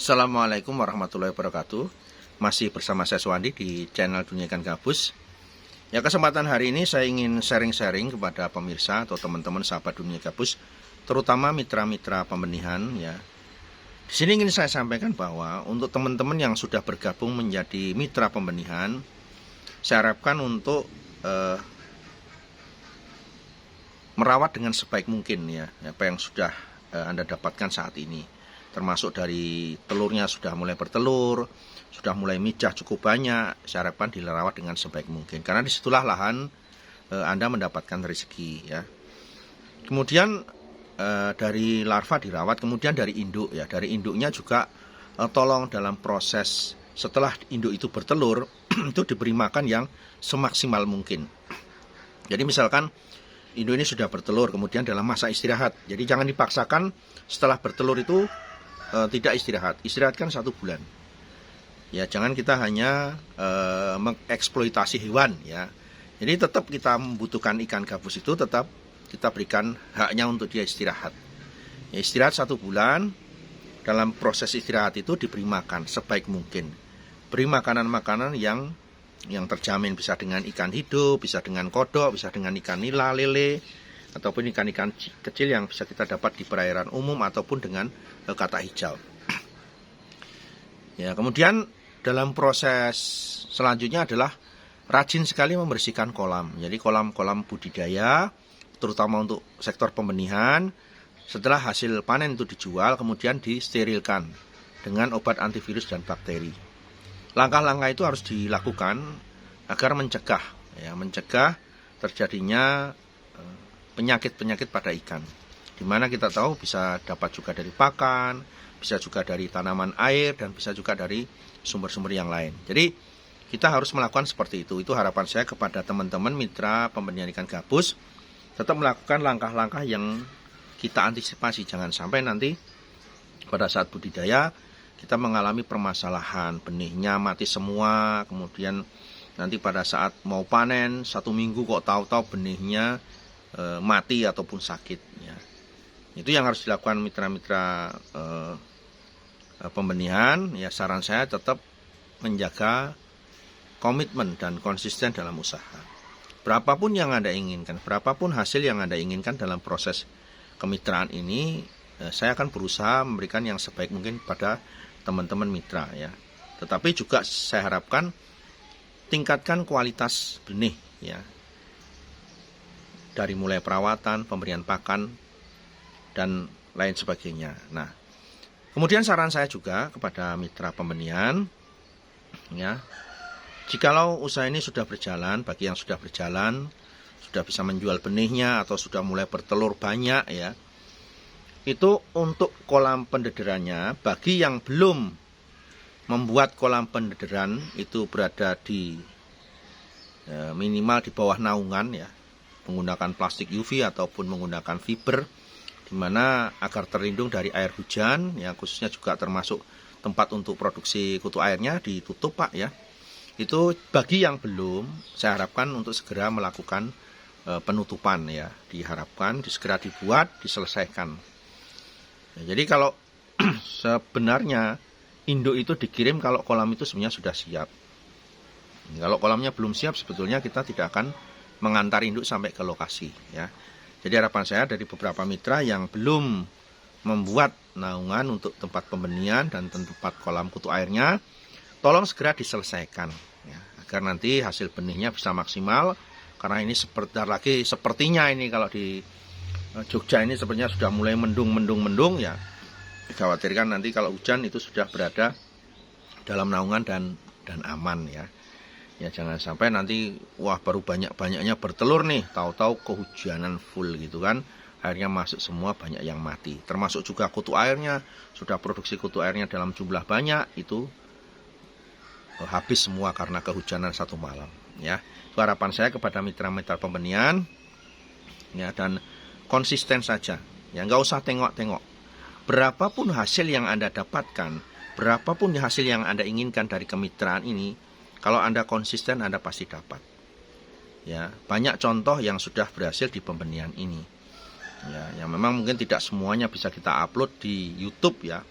Assalamualaikum warahmatullahi wabarakatuh. Masih bersama saya Suwandi di channel Dunia Ikan Gabus. Ya, kesempatan hari ini saya ingin sharing-sharing kepada pemirsa atau teman-teman sahabat Dunia Gabus, terutama mitra-mitra pembenihan ya. Di sini ingin saya sampaikan bahwa untuk teman-teman yang sudah bergabung menjadi mitra pembenihan, saya harapkan untuk merawat dengan sebaik mungkin ya apa yang sudah Anda dapatkan saat ini. Termasuk dari telurnya sudah mulai bertelur, sudah mulai mijah cukup banyak, saya harapkan dirawat dengan sebaik mungkin. Karena disitulah lahan Anda mendapatkan rezeki ya. Kemudian dari larva dirawat, kemudian dari induk ya. Dari induknya juga tolong dalam proses setelah induk itu bertelur, itu diberi makan yang semaksimal mungkin. Jadi misalkan induk ini sudah bertelur, kemudian dalam masa istirahat. Jadi jangan dipaksakan setelah bertelur itu tidak istirahatkan 1 bulan. Ya, jangan kita hanya mengeksploitasi hewan ya. Jadi tetap kita membutuhkan ikan gabus itu tetap kita berikan haknya untuk dia istirahat. Ya, istirahat 1 bulan. Dalam proses istirahat itu diberi makan sebaik mungkin. Beri makanan-makanan yang terjamin, bisa dengan ikan hidup, bisa dengan kodok, bisa dengan ikan nila, lele, ataupun ikan-ikan kecil yang bisa kita dapat di perairan umum ataupun dengan katak hijau. Ya, kemudian dalam proses selanjutnya adalah rajin sekali membersihkan kolam. Jadi kolam-kolam budidaya, terutama untuk sektor pembenihan, setelah hasil panen itu dijual, kemudian disterilkan dengan obat antivirus dan bakteri. Langkah-langkah itu harus dilakukan agar mencegah terjadinya penyakit-penyakit pada ikan. Di mana kita tahu bisa dapat juga dari pakan, bisa juga dari tanaman air, dan bisa juga dari sumber-sumber yang lain. Jadi kita harus melakukan seperti itu. Itu harapan saya kepada teman-teman mitra pembenihan ikan gabus, tetap melakukan langkah-langkah yang kita antisipasi. Jangan sampai nanti pada saat budidaya kita mengalami permasalahan, benihnya mati semua, kemudian nanti pada saat mau panen 1 minggu kok tahu-tahu benihnya mati ataupun sakit ya. Itu yang harus dilakukan mitra-mitra pembenihan ya. Saran saya tetap menjaga komitmen dan konsisten dalam usaha. Berapapun yang Anda inginkan, berapapun hasil yang Anda inginkan dalam proses kemitraan ini, saya akan berusaha memberikan yang sebaik mungkin pada teman-teman mitra ya. Tetapi juga saya harapkan tingkatkan kualitas benih ya. Dari mulai perawatan, pemberian pakan, dan lain sebagainya. Nah, kemudian saran saya juga kepada mitra pembenihan, ya, jikalau usaha ini sudah berjalan, bagi yang sudah berjalan, sudah bisa menjual benihnya atau sudah mulai bertelur banyak, ya, itu untuk kolam pendederannya, bagi yang belum membuat kolam pendederan itu berada di minimal di bawah naungan, ya, menggunakan plastik UV ataupun menggunakan fiber, di mana agar terlindung dari air hujan, ya, khususnya juga termasuk tempat untuk produksi kutu airnya ditutup, Pak, ya. Itu bagi yang belum, saya harapkan untuk segera melakukan penutupan, ya, diharapkan segera dibuat, diselesaikan. Ya, jadi kalau sebenarnya induk itu dikirim kalau kolam itu sebenarnya sudah siap. Kalau kolamnya belum siap, sebetulnya kita tidak akan mengantar induk sampai ke lokasi ya. Jadi harapan saya dari beberapa mitra yang belum membuat naungan untuk tempat pembenihan dan tempat kolam kutu airnya, tolong segera diselesaikan ya, agar nanti hasil benihnya bisa maksimal. Karena ini sepertinya ini kalau di Jogja ini sepertinya sudah mulai mendung ya. Dikhawatirkan nanti kalau hujan itu sudah berada dalam naungan dan aman ya. Ya, jangan sampai nanti wah baru banyak-banyaknya bertelur nih, tahu-tahu kehujanan full gitu kan. Airnya masuk semua, banyak yang mati. Termasuk juga kutu airnya, sudah produksi kutu airnya dalam jumlah banyak, itu habis semua karena kehujanan 1 malam ya. Itu harapan saya kepada mitra-mitra pembenihan ya, dan konsisten saja. Ya, nggak usah tengok-tengok. Berapapun hasil yang Anda dapatkan, berapapun hasil yang Anda inginkan dari kemitraan ini, kalau Anda konsisten, Anda pasti dapat. Ya, banyak contoh yang sudah berhasil di pembenihan ini. Ya, yang memang mungkin tidak semuanya bisa kita upload di YouTube ya.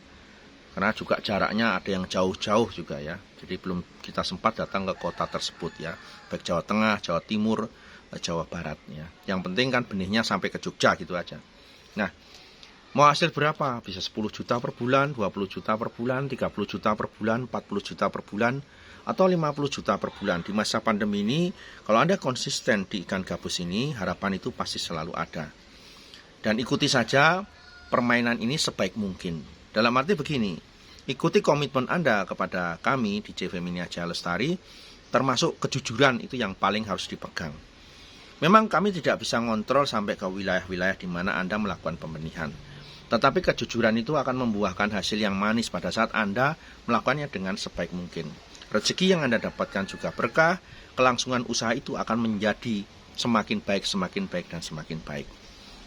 Karena juga jaraknya ada yang jauh-jauh juga ya. Jadi belum kita sempat datang ke kota tersebut ya. Baik Jawa Tengah, Jawa Timur, Jawa Barat ya. Yang penting kan benihnya sampai ke Jogja gitu aja. Nah, mau hasil berapa? Bisa 10 juta per bulan, 20 juta per bulan, 30 juta per bulan, 40 juta per bulan, atau 50 juta per bulan. Di masa pandemi ini, kalau Anda konsisten di ikan gabus ini, harapan itu pasti selalu ada. Dan ikuti saja permainan ini sebaik mungkin. Dalam arti begini, ikuti komitmen Anda kepada kami di JV Jaya Lestari, termasuk kejujuran itu yang paling harus dipegang. Memang kami tidak bisa ngontrol sampai ke wilayah-wilayah di mana Anda melakukan pembenihan. Tetapi kejujuran itu akan membuahkan hasil yang manis pada saat Anda melakukannya dengan sebaik mungkin. Rezeki yang Anda dapatkan juga berkah, kelangsungan usaha itu akan menjadi semakin baik, dan semakin baik.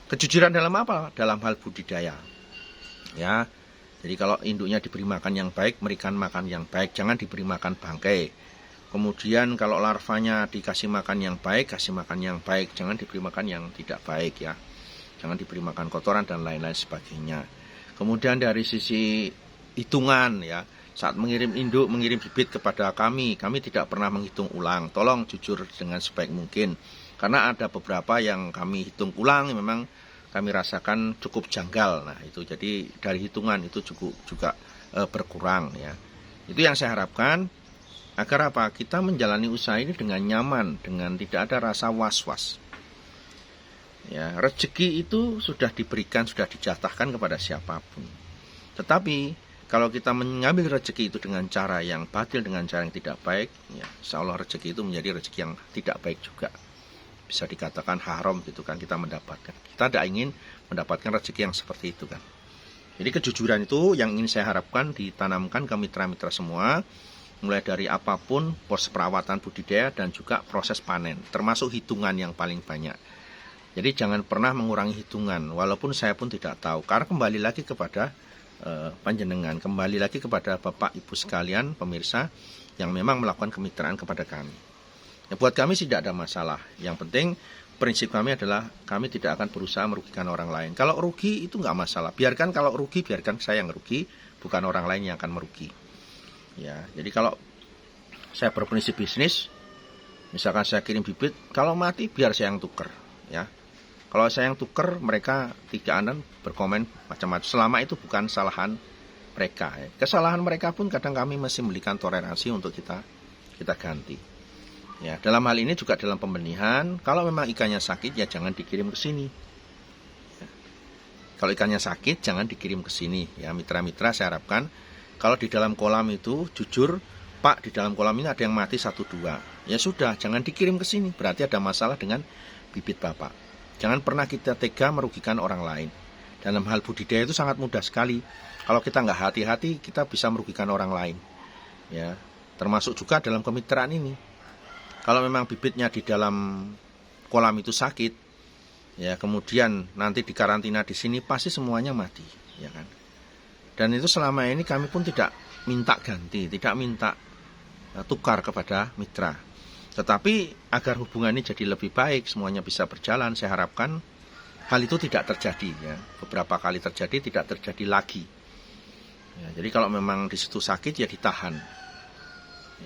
Kejujuran dalam apa? Dalam hal budidaya. Ya, jadi kalau induknya diberi makan yang baik, berikan makan yang baik, jangan diberi makan bangkai. Kemudian kalau larvanya dikasih makan yang baik, kasih makan yang baik, jangan diberi makan yang tidak baik ya. Jangan diberi makan kotoran dan lain-lain sebagainya. Kemudian dari sisi hitungan ya, saat mengirim induk, mengirim bibit kepada kami tidak pernah menghitung ulang. Tolong jujur dengan sebaik mungkin. Karena ada beberapa yang kami hitung ulang, memang kami rasakan cukup janggal. Nah itu jadi dari hitungan itu juga berkurang ya. Itu yang saya harapkan agar apa? Kita menjalani usaha ini dengan nyaman, dengan tidak ada rasa was-was. Ya, rezeki itu sudah diberikan, sudah dijatahkan kepada siapapun. Tetapi kalau kita mengambil rezeki itu dengan cara yang batil, dengan cara yang tidak baik, ya, insya Allah rezeki itu menjadi rezeki yang tidak baik juga. Bisa dikatakan haram gitu kan kita mendapatkan. Kita tidak ingin mendapatkan rezeki yang seperti itu kan. Jadi kejujuran itu yang ingin saya harapkan ditanamkan ke mitra-mitra semua, mulai dari apapun proses perawatan budidaya dan juga proses panen, termasuk hitungan yang paling banyak. Jadi jangan pernah mengurangi hitungan, walaupun saya pun tidak tahu. Karena kembali lagi kepada panjenengan, kembali lagi kepada Bapak Ibu sekalian pemirsa yang memang melakukan kemitraan kepada kami. Ya, buat kami sih tidak ada masalah. Yang penting prinsip kami adalah kami tidak akan berusaha merugikan orang lain. Kalau rugi itu nggak masalah. Biarkan kalau rugi, biarkan saya yang rugi, bukan orang lain yang akan merugi. Ya, jadi kalau saya berprinsip bisnis, misalkan saya kirim bibit, kalau mati biar saya yang tuker. Ya, kalau saya yang tuker, mereka tidak akan berkomen macam-macam. Selama itu bukan kesalahan mereka. Ya. Kesalahan mereka pun kadang kami masih memberikan toleransi untuk kita ganti. Ya, dalam hal ini juga dalam pembenihan, kalau memang ikannya sakit ya jangan dikirim ke sini. Ya. Kalau ikannya sakit jangan dikirim ke sini. Ya, mitra-mitra saya harapkan kalau di dalam kolam itu jujur, Pak, di dalam kolam ini ada yang mati 1-2. Ya sudah, jangan dikirim ke sini. Berarti ada masalah dengan bibit Bapak. Jangan pernah kita tega merugikan orang lain. Dalam hal budidaya itu sangat mudah sekali. Kalau kita nggak hati-hati, kita bisa merugikan orang lain. Ya, termasuk juga dalam kemitraan ini. Kalau memang bibitnya di dalam kolam itu sakit, ya kemudian nanti dikarantina di sini pasti semuanya mati, ya kan? Dan itu selama ini kami pun tidak minta ganti, tidak minta tukar kepada mitra. Tetapi agar hubungan ini jadi lebih baik, semuanya bisa berjalan, saya harapkan hal itu tidak terjadi. Ya. Beberapa kali terjadi, tidak terjadi lagi. Ya, jadi kalau memang di situ sakit ya ditahan.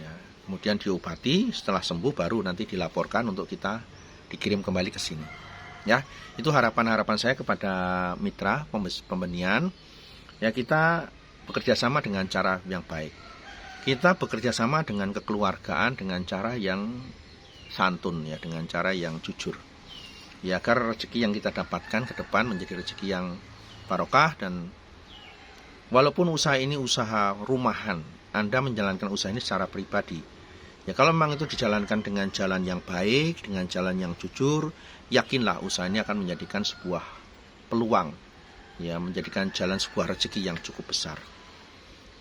Ya. Kemudian diobati, setelah sembuh baru nanti dilaporkan untuk kita dikirim kembali ke sini. Ya, itu harapan-harapan saya kepada mitra pembenihan. Ya, kita bekerja sama dengan cara yang baik. Kita bekerja sama dengan kekeluargaan dengan cara yang santun ya, dengan cara yang jujur. Ya, agar rezeki yang kita dapatkan ke depan menjadi rezeki yang barokah dan walaupun usaha ini usaha rumahan, Anda menjalankan usaha ini secara pribadi. Ya kalau memang itu dijalankan dengan jalan yang baik, dengan jalan yang jujur, yakinlah usaha ini akan menjadikan sebuah peluang, ya menjadikan jalan sebuah rezeki yang cukup besar.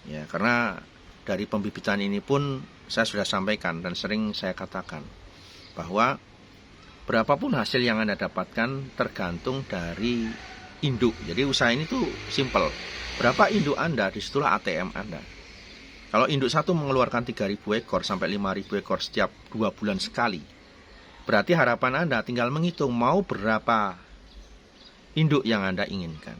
Ya karena dari pembibitan ini pun saya sudah sampaikan dan sering saya katakan bahwa berapapun hasil yang Anda dapatkan tergantung dari induk. Jadi usaha ini tuh simple. Berapa induk Anda, disitulah ATM Anda. Kalau induk satu mengeluarkan 3.000 ekor sampai 5.000 ekor setiap 2 bulan sekali, berarti harapan Anda tinggal menghitung mau berapa induk yang Anda inginkan.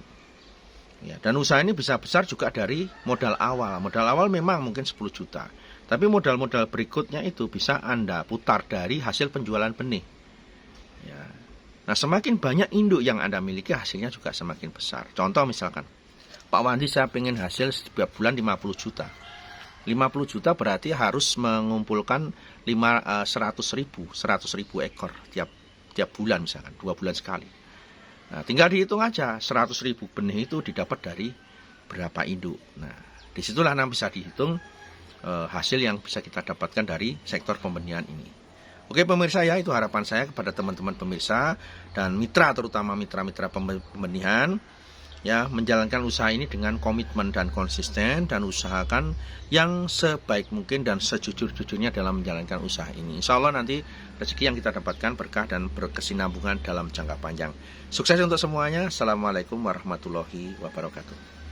Ya, dan usaha ini bisa besar juga dari modal awal. Modal awal memang mungkin 10 juta. Tapi modal-modal berikutnya itu bisa Anda putar dari hasil penjualan benih. Ya. Nah, semakin banyak induk yang Anda miliki, hasilnya juga semakin besar. Contoh misalkan, Pak Wandi, saya pengen hasil setiap bulan 50 juta. 50 juta berarti harus mengumpulkan 100 ribu ekor tiap bulan misalkan, 2 bulan sekali. Nah, tinggal dihitung aja, 100 ribu benih itu didapat dari berapa induk. Nah, disitulah bisa dihitung hasil yang bisa kita dapatkan dari sektor pembenihan ini. Oke pemirsa ya, itu harapan saya kepada teman-teman pemirsa dan mitra, terutama mitra-mitra pembenihan, ya, menjalankan usaha ini dengan komitmen dan konsisten, dan usahakan yang sebaik mungkin dan sejujur-jujurnya dalam menjalankan usaha ini. Insya Allah nanti rezeki yang kita dapatkan berkah dan berkesinambungan dalam jangka panjang. Sukses untuk semuanya. Assalamualaikum warahmatullahi wabarakatuh.